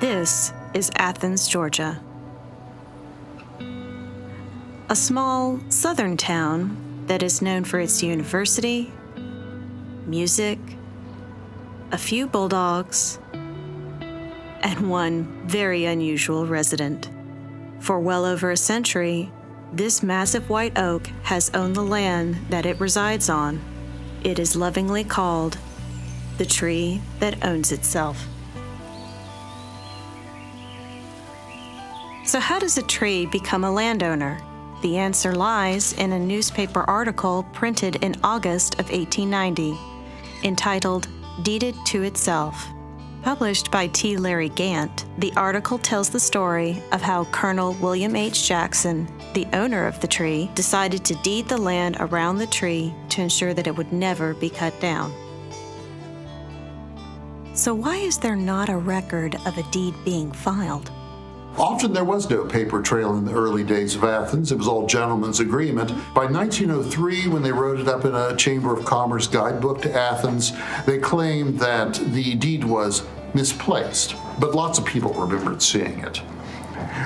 This is Athens, Georgia. A small southern town that is known for its university, music, a few bulldogs, and one very unusual resident. For well over a century, this massive white oak has owned the land that it resides on. It is lovingly called the tree that owns itself. So how does a tree become a landowner? The answer lies in a newspaper article printed in August of 1890, entitled Deeded to Itself. Published by T. Larry Gant, the article tells the story of how Colonel William H. Jackson, the owner of the tree, decided to deed the land around the tree to ensure that it would never be cut down. So why is there not a record of a deed being filed? Often there was no paper trail in the early days of Athens. It was all gentleman's agreement. By 1903, when they wrote it up in a Chamber of Commerce guidebook to Athens, they claimed that the deed was misplaced, but lots of people remembered seeing it.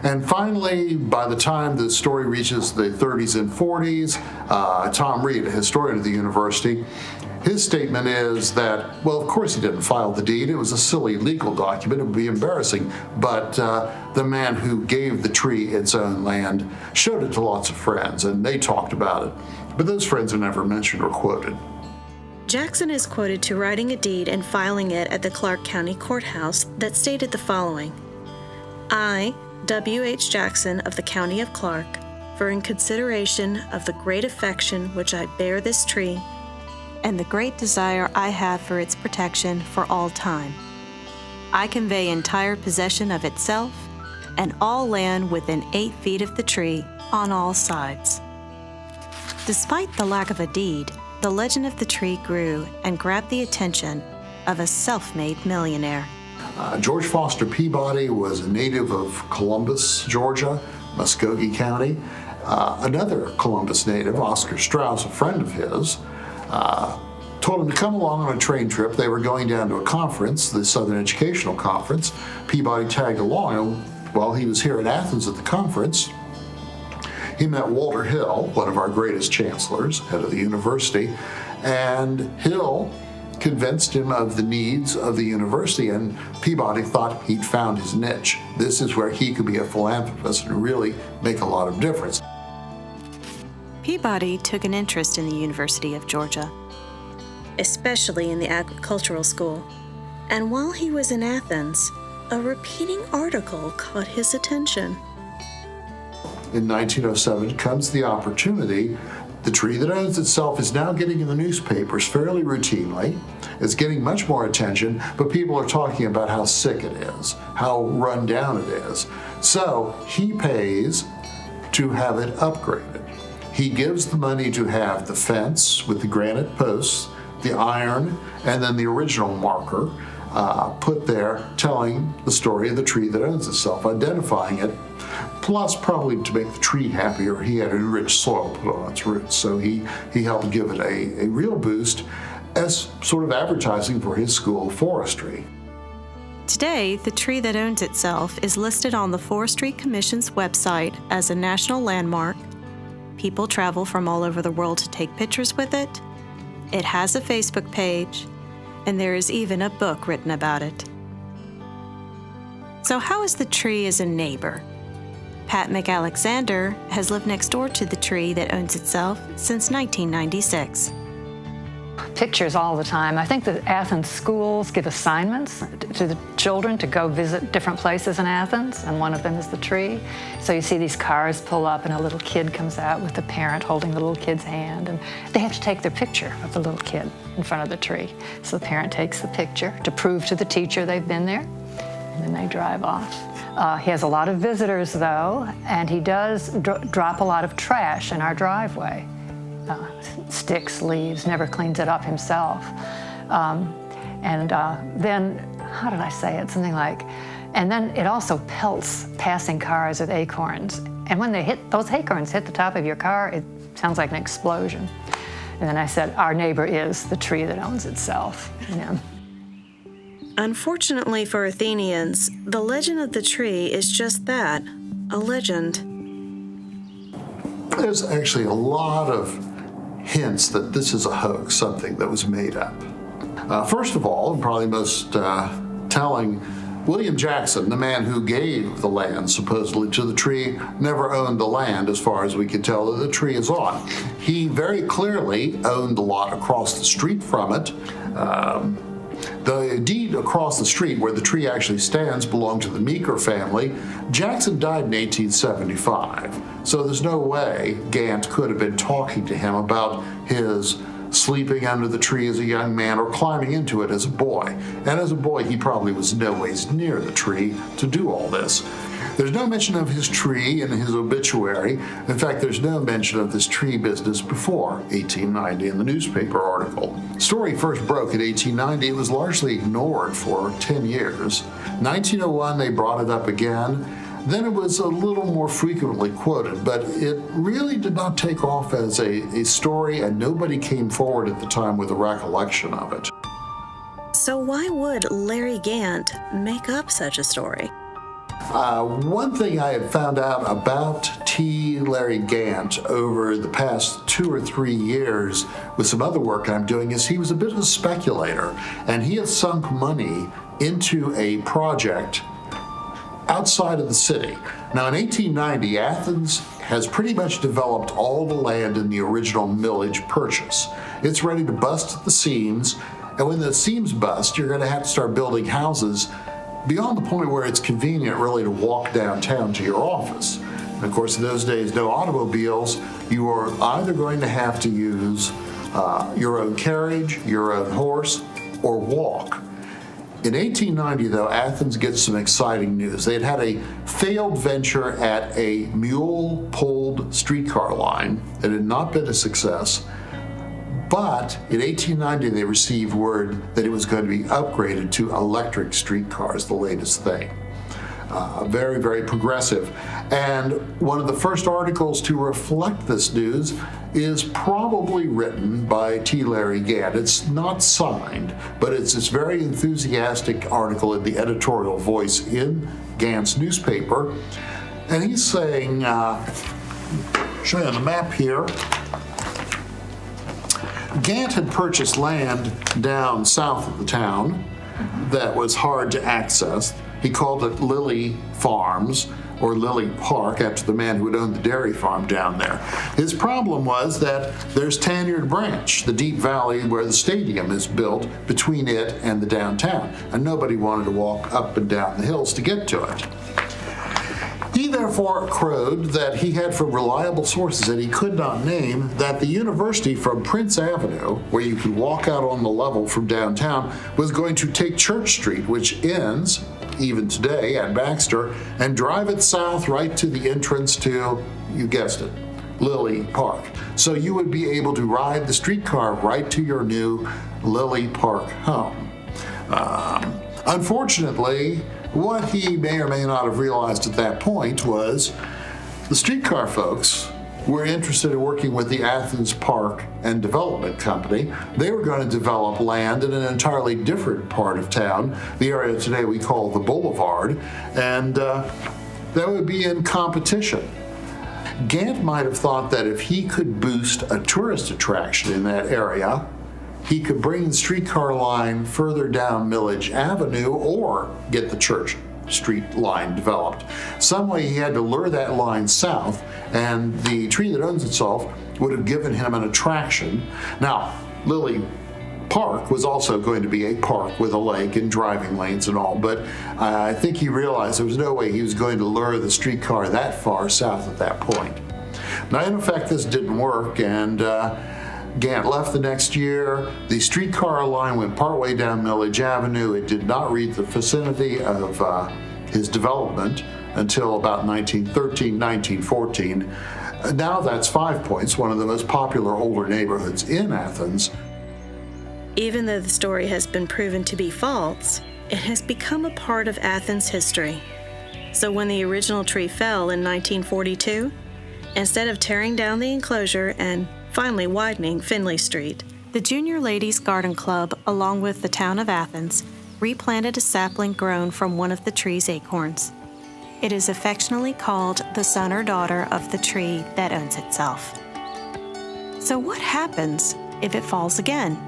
And finally, by the time the story reaches the 30s and 40s, Tom Reed, a historian of the university, his statement is that, well, of course he didn't file the deed. It was a silly legal document. It would be embarrassing. But the man who gave the tree its own land showed it to lots of friends, and they talked about it. But those friends are never mentioned or quoted. Jackson is quoted to writing a deed and filing it at the Clark County Courthouse that stated the following: I, W.H. Jackson of the County of Clark, for in consideration of the great affection which I bear this tree, and the great desire I have for its protection for all time, I convey entire possession of itself and all land within 8 feet of the tree on all sides. Despite the lack of a deed, the legend of the tree grew and grabbed the attention of a self-made millionaire. George Foster Peabody was a native of Columbus, Georgia, Muskogee County. Another Columbus native, Oscar Strauss, a friend of his, told him to come along on a train trip. They were going down to a conference, the Southern Educational Conference. Peabody tagged along, and while he was here in Athens at the conference, he met Walter Hill, one of our greatest chancellors, head of the university, and Hill convinced him of the needs of the university, and Peabody thought he'd found his niche. This is where he could be a philanthropist and really make a lot of difference. Peabody took an interest in the University of Georgia, especially in the agricultural school. And while he was in Athens, a repeating article caught his attention. In 1907 comes the opportunity. The tree that owns itself is now getting in the newspapers fairly routinely. It's getting much more attention, but people are talking about how sick it is, how run down it is. So he pays to have it upgraded. He gives the money to have the fence with the granite posts, the iron, and then the original marker put there telling the story of the tree that owns itself, identifying it, plus probably to make the tree happier, he had enriched soil put on its roots. So he helped give it a real boost as sort of advertising for his school of forestry. Today, the tree that owns itself is listed on the Forestry Commission's website as a national landmark. People travel from all over the world to take pictures with it. It has a Facebook page, and there is even a book written about it. So how is the tree as a neighbor? Pat McAlexander has lived next door to the tree that owns itself since 1996. Pictures all the time. I think the Athens schools give assignments to the children to go visit different places in Athens, and one of them is the tree. So you see these cars pull up and a little kid comes out with the parent holding the little kid's hand, and they have to take their picture of the little kid in front of the tree. So the parent takes the picture to prove to the teacher they've been there, and then they drive off. He has a lot of visitors though, and he does drop a lot of trash in our driveway. Sticks, leaves, never cleans it up himself. Then, how did I say it? Something like, and then it also pelts passing cars with acorns. And when those acorns hit the top of your car, it sounds like an explosion. And then I said, our neighbor is the tree that owns itself. You know. Unfortunately for Athenians, the legend of the tree is just that, a legend. There's actually a lot of hints that this is a hoax, something that was made up. First of all, and probably most telling, William Jackson, the man who gave the land supposedly to the tree, never owned the land as far as we could tell that the tree is on. He very clearly owned the lot across the street from it. The deed across the street where the tree actually stands belonged to the Meeker family. Jackson died in 1875, so there's no way Gant could have been talking to him about his sleeping under the tree as a young man or climbing into it as a boy. And as a boy, he probably was no ways near the tree to do all this. There's no mention of his tree in his obituary. In fact, there's no mention of this tree business before 1890 in the newspaper article. The story first broke in 1890. It was largely ignored for 10 years. 1901, they brought it up again. Then it was a little more frequently quoted, but it really did not take off as a story, and nobody came forward at the time with a recollection of it. So why would Larry Gant make up such a story? One thing I have found out about T. Larry Gant over the past 2 or 3 years with some other work I'm doing is he was a bit of a speculator, and he had sunk money into a project outside of the city. Now, in 1890, Athens has pretty much developed all the land in the original millage purchase. It's ready to bust at the seams, and when the seams bust, you're going to have to start building houses beyond the point where it's convenient really to walk downtown to your office. And of course, in those days, no automobiles. You are either going to have to use your own carriage, your own horse, or walk. In 1890, though, Athens gets some exciting news. They had had a failed venture at a mule-pulled streetcar line that had not been a success. But in 1890, they received word that it was going to be upgraded to electric streetcars, the latest thing. Very, very progressive. And one of the first articles to reflect this news is probably written by T. Larry Gant. It's not signed, but it's this very enthusiastic article in the editorial voice in Gant's newspaper. And he's saying, show you on the map here, Gant had purchased land down south of the town that was hard to access. He called it Lily Farms, or Lily Park, after the man who had owned the dairy farm down there. His problem was that there's Tanyard Branch, the deep valley where the stadium is built, between it and the downtown, and nobody wanted to walk up and down the hills to get to it. He therefore crowed that he had from reliable sources that he could not name that the university from Prince Avenue, where you could walk out on the level from downtown, was going to take Church Street, which ends, even today, at Baxter, and drive it south right to the entrance to, you guessed it, Lily Park. So you would be able to ride the streetcar right to your new Lily Park home. Unfortunately, what he may or may not have realized at that point was the streetcar folks were interested in working with the Athens Park and Development Company. They were going to develop land in an entirely different part of town, the area today we call the Boulevard, and that would be in competition. Gant might have thought that if he could boost a tourist attraction in that area, he could bring the streetcar line further down Millage Avenue or get the Church Street line developed. Some way he had to lure that line south, and the tree that owns itself would have given him an attraction. Now, Lily Park was also going to be a park with a lake and driving lanes and all, but I think he realized there was no way he was going to lure the streetcar that far south at that point. Now, in effect, this didn't work, and Gant left the next year. The streetcar line went partway down Millage Avenue. It did not reach the vicinity of his development until about 1913, 1914. Now that's 5 Points, one of the most popular older neighborhoods in Athens. Even though the story has been proven to be false, it has become a part of Athens history. So when the original tree fell in 1942, instead of tearing down the enclosure and finally widening Finley Street, the Junior Ladies Garden Club, along with the town of Athens, replanted a sapling grown from one of the tree's acorns. It is affectionately called the son or daughter of the tree that owns itself. So what happens if it falls again?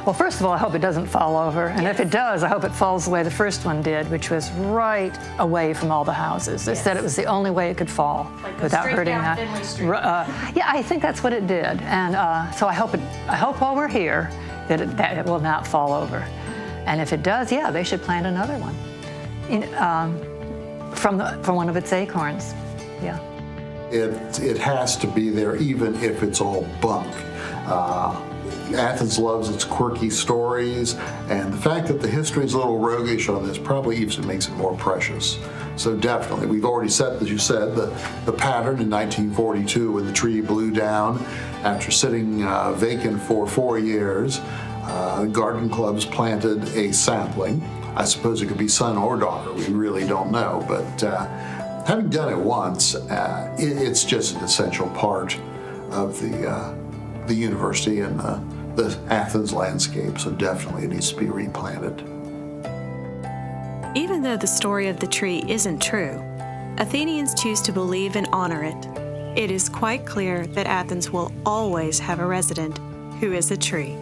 Well, first of all, I hope it doesn't fall over. And if it does, I hope it falls the way the first one did, which was right away from all the houses. They said it was the only way it could fall without hurting that. Yeah, I think that's what it did. And so I hope while we're here that it will not fall over. And if it does, yeah, they should plant another one from one of its acorns. Yeah. It has to be there even if it's all bunk. Athens loves its quirky stories, and the fact that the history is a little roguish on this probably even makes it more precious. So definitely, we've already set, as you said, the pattern in 1942 when the tree blew down after sitting vacant for 4 years. Garden clubs planted a sapling. I suppose it could be son or daughter, we really don't know, but having done it once, it's just an essential part of the university and the Athens landscape, so definitely it needs to be replanted. Even though the story of the tree isn't true, Athenians choose to believe and honor it. It is quite clear that Athens will always have a resident who is a tree.